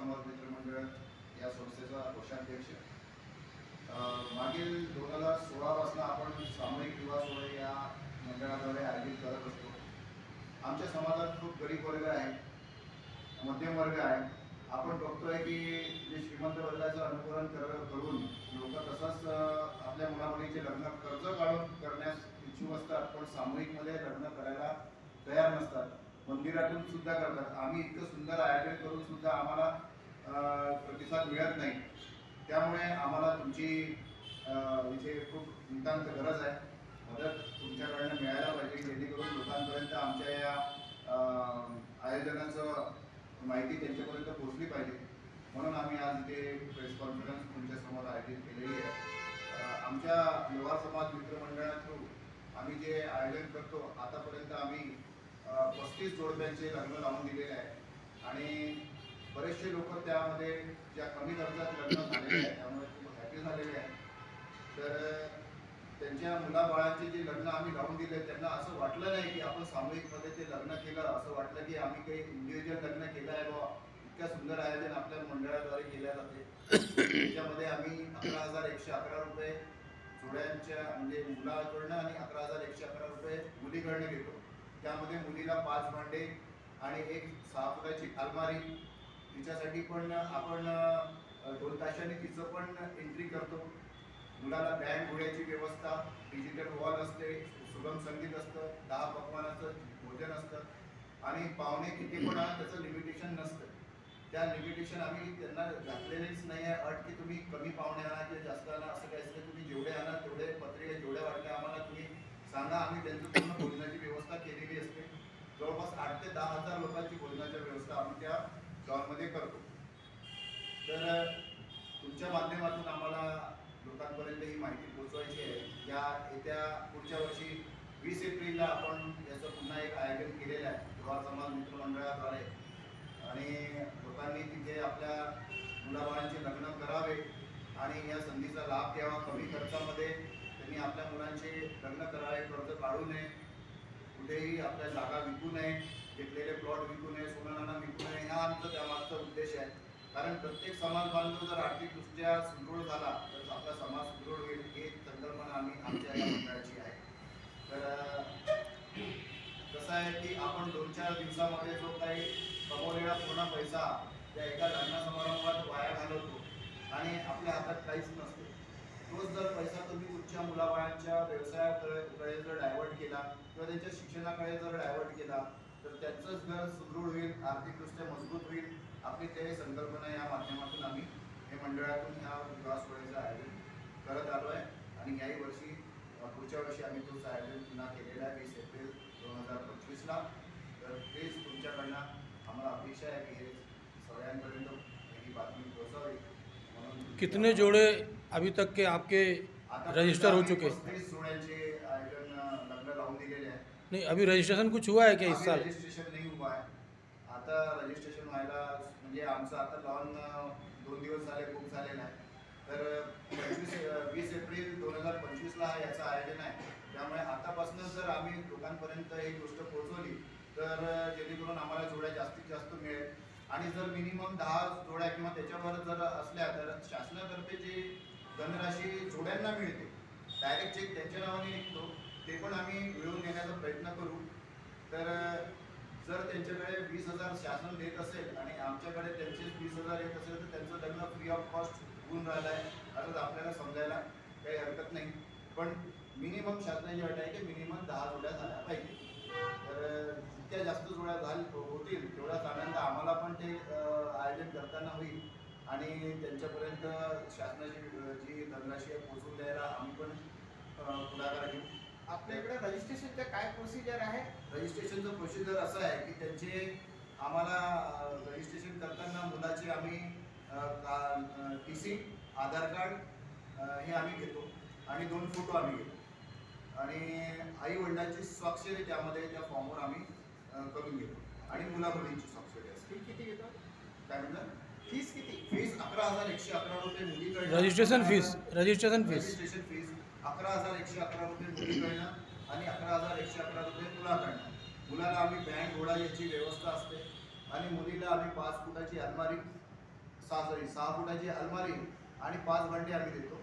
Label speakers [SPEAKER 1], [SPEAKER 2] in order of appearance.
[SPEAKER 1] समाज मित्र मंडळ या संस्थेचा कोषाध्यक्ष। मागील 2016 पासून आपण सामूहिक विवाह सोहळे या मंडळाद्वारे आयोजित करत असतो। आमच्या समाजात खूप गरीब वर्ग आहे, मध्यम वर्ग आहे। आपण बघतोय की जे श्रीमंत वर्गाचं अनुकरण करून लोक तसंच आपल्या मुलामुलीचे लग्न कर्ज काढून करण्यास इच्छुक असतात, पण सामूहिकमध्ये लग्न करायला तयार नसतात, मंदिरातून सुद्धा करतात। आम्ही इतकं सुंदर आयोजन करून सुद्धा आम्हाला प्रतिसाद मिळत नाही। त्यामुळे आम्हाला तुमची इथे खूप नितांत गरज आहे, मदत तुमच्याकडनं मिळायला पाहिजे, जेणेकरून लोकांपर्यंत आमच्या या आयोजनाचं माहिती त्यांच्यापर्यंत पोहोचली पाहिजे। म्हणून आम्ही आज इथे प्रेस कॉन्फरन्स तुमच्यासमोर आयोजित केलेली आहे। आमच्या लोहार समाज मित्र मंडळा थ्रू आम्ही जे आयोजन करतो, आतापर्यंत आम्ही 35 जोडप्यांचे लग्न लावून दिलेले आहे आणि बरेचसे लोक त्यामध्ये ज्या कमी खर्चात लग्न झालेले आहे त्यामुळे खूप हॅपी झालेले आहे। तर त्यांच्या मुलाबाळांचे जे लग्न आम्ही लावून दिले, त्यांना असं वाटलं नाही की आपण सामूहिकमध्ये ते लग्न केलं, असं वाटलं की आम्ही काही इंडिव्हिज्युअल लग्न केलं आहे बा। इतक्या सुंदर आयोजन आपल्या मंडळाद्वारे केल्या जाते। त्याच्यामध्ये आम्ही 11,111 रुपये जोड्यांच्या म्हणजे मुलाकडनं आणि 11,111 रुपये मुलीकडनं घेतो। त्यामध्ये मुलीला 5 भांडे आणि एक 6 फुटाची अलमारी, तिच्यासाठी पण आपण ढोल ताशाने तिचं पण एंट्री करतो। मुलाला बँड घोड्याची व्यवस्था, डिजिटल वॉल असते, सुगम संगीत असतं, 10 पक्वानाचं भोजन असतं आणि पाहुणे किती पण आणा त्याचं लिमिटेशन नसतं। त्या लिमिटेशन आम्ही त्यांना घातलेलीच नाही आहे अट की तुम्ही कमी पाहुणे आणा किंवा जास्त आणा, असं काही असतं। तुम्ही जेवढे आणा तेवढे पत्रिका जेवढ्या वाटल्या आम्हाला तुम्ही सांगा, आम्ही त्यांची पूर्ण भोजनाची व्यवस्था केलेली असते। जवळपास 8 ते 10,000 लोकांची भोजनाची व्यवस्था आम्ही त्या स्टॉलमध्ये करतो। तर तुमच्या माध्यमातून आम्हाला लोकांपर्यंत ही माहिती पोहोचवायची आहे। या येत्या पुढच्या वर्षी 20 एप्रिलला आपण याचं पुन्हा एक आयोजन केलेलं आहे लोहार समाज मित्र मंडळाद्वारे आणि लोकांनी तिथे आपल्या मुलाबाळांचे लग्न करावे आणि या संधीचा लाभ घ्यावा। कमी खर्चामध्ये त्यांनी आपल्या मुलांचे लग्न करावे, कर्ज काढू नये, कुठेही आपल्या जागा विकू नये, घेतलेले प्लॉट विकू नये, सोनानाना विकू नये, हा आमचा त्यामागचा उद्देश आहे। कारण प्रत्येक समाज बांधव जर आर्थिकदृष्ट्या सुदृढ झाला तर आपला समाज सुदृढ होईल, ही संकल्पना आमच्या या मंडळाची आहे। तर कसं आहे की आपण 2-4 दिवसामध्ये जो काही कमवलेला पूर्ण पैसा त्या एका लग्न समारंभात वाया घालवतो आणि आपल्या हातात काहीच नसते, तोच जर पैसा तुम्ही तुमच्या मुलाबाळांच्या व्यवसायाकडे जर डायव्हर्ट केला किंवा त्यांच्या शिक्षणाकडे जर डायव्हर्ट केला तर त्यांचंच घर सुदृढ होईल, आर्थिकदृष्ट्या मजबूत होईल। आपली ते संकल्पना या माध्यमातून आम्ही हे मंडळातून ह्या विवाह सोहळ्याचं आयोजन करत आलो आहे आणि याही वर्षी पुढच्या वर्षी आम्ही तोच आयोजन पुन्हा केलेला आहे 20 एप्रिल 2025ला। तर प्लीज तुमच्याकडनं आम्हाला अपेक्षा आहे की हे सगळ्यांपर्यंत ही बातमी पोहोचावी। म्हणून
[SPEAKER 2] कितने जोड़े अभी तक के आपके रजिस्टर हो चुके?
[SPEAKER 1] 35 जोड्यांचे आयोजन लग्न लावून दिलेले आहे।
[SPEAKER 2] नहीं, अभी रजिस्ट्रेशन कुछ हुआ है क्या इस साल?
[SPEAKER 1] रजिस्ट्रेशन नहीं हुआ है, आता रजिस्ट्रेशन व्हायला म्हणजे आमचं आता लॉन 2 दिवस झाले बुक झालेलं आहे। तर 20 एप्रिल 2025ला याचं आयोजन आहे। त्यामुळे आतापासूनच जर आम्ही लोकांपर्यंत ही गोष्ट पोहोचवली तर जेणेकरून आम्हाला जोड्या जास्तीत जास्त मिळेल आणि जर मिनिमम 10 जोड्या किंवा त्याच्यावर जर असल्या तर शासनातर्फे जी धनराशी जोड्यांना मिळते, डायरेक्ट चेक त्यांच्या नावाने निघतो, ते पण आम्ही मिळवून देण्याचा प्रयत्न करू। तर जर त्यांच्याकडे 20,000 शासन देत असेल आणि आमच्याकडे त्यांचे 20,000 येत असेल तर त्यांचं लग्न फ्री ऑफ कॉस्ट होऊन राहिलं आहे असंच आपल्याला समजायला काही हरकत नाही। पण मिनिमम शासनाची अट आहे की मिनिमम 10 जोड्या झाल्या पाहिजे। तर जितक्या जास्त जोड्या होतील तेवढाच आनंद आम्हाला पण ते आयोजन करताना होईल आणि त्यांच्यापर्यंत शासनाची जी धनराशी आहे पोहोचून द्यायला आम्ही पण पुढाकार घेऊ।
[SPEAKER 3] आपल्याकडे रजिस्ट्रेशनचं काय प्रोसिजर आहे?
[SPEAKER 1] रजिस्ट्रेशनचं प्रोसिजर असं आहे की त्यांचे आम्हाला रजिस्ट्रेशन करताना मुलाचे आम्ही TC, आधार कार्ड हे आम्ही घेतो आणि 2 फोटो आम्ही घेतो आणि आई वडिलांची स्वाक्षरी त्यामध्ये त्या फॉर्मवर आम्ही करून घेतो आणि मुलामुलींची स्वाक्षरी असते।
[SPEAKER 3] फी किती घेतो?
[SPEAKER 1] काय म्हणलं?
[SPEAKER 3] फीस किती?
[SPEAKER 1] फीस 11,111 रुपये मुलीकडे।
[SPEAKER 2] रजिस्ट्रेशन फीस
[SPEAKER 1] 11,111 रुपये मुलीकडनं आणि 11,111 रुपये मुलाकडनं। मुलाला आम्ही बँड घोडा याची व्यवस्था असते आणि मुलीला आम्ही 5 फुटाची अलमारी 6 फुटाची अलमारी आणि 5 भांडी आम्ही देतो.